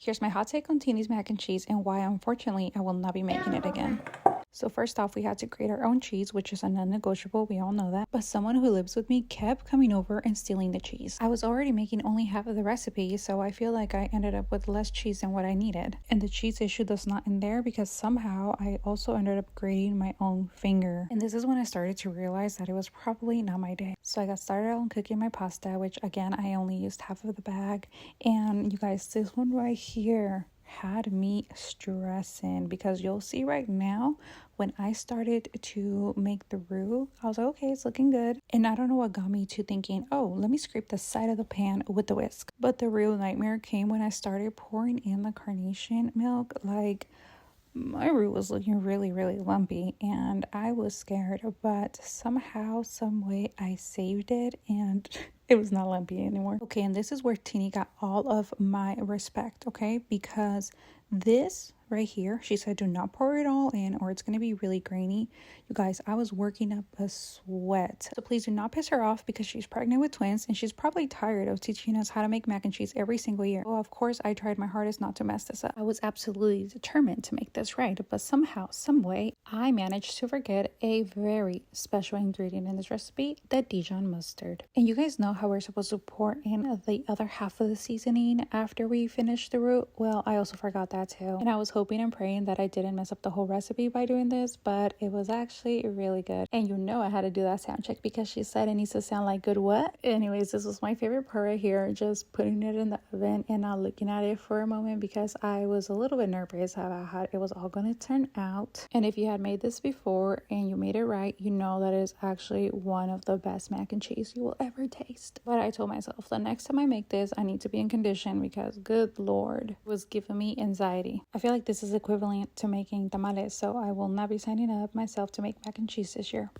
Here's my hot take on Teeny's mac and cheese and why unfortunately I will not be making it again. So first off, we had to grate our own cheese, which is a non-negotiable, we all know that. But someone who lives with me kept coming over and stealing the cheese. I was already making only half of the recipe, so I feel like I ended up with less cheese than what I needed. And the cheese issue does not end there because somehow I also ended up grating my own finger. And this is when I started to realize that it was probably not my day. So I got started on cooking my pasta, which again, I only used half of the bag. And you guys, this one right here had me stressing because you'll see right now when I started to make the roux, I was like, okay, it's looking good. And I don't know what got me to thinking, oh, let me scrape the side of the pan with the whisk. But the real nightmare came when I started pouring in the carnation milk. Like, my roux was looking really, really lumpy and I was scared, but somehow, some way I saved it and it was not lumpy anymore. Okay, and this is where Teeny got all of my respect, okay? Because this right here, she said, do not pour it all in or it's going to be really grainy. You guys, I was working up a sweat. So please do not piss her off because she's pregnant with twins and she's probably tired of teaching us how to make mac and cheese every single year. Well, of course, I tried my hardest not to mess this up. I was absolutely determined to make this right, but somehow, some way, I managed to forget a very special ingredient in this recipe, the Dijon mustard. And you guys know how we're supposed to pour in the other half of the seasoning after we finish the roux? Well, I also forgot that too. And I was hoping and praying that I didn't mess up the whole recipe by doing this, but it was actually really good. And you know I had to do that sound check because she said it needs to sound like good what? Anyways, this was my favorite part right here, just putting it in the oven and not looking at it for a moment because I was a little bit nervous about how it was all going to turn out. And if you had made this before and you made it right, you know that it is actually one of the best mac and cheese you will ever taste. But I told myself the next time I make this, I need to be in condition because good Lord, it was giving me anxiety. I feel like this is equivalent to making tamales, so I will not be signing up myself to make mac and cheese this year.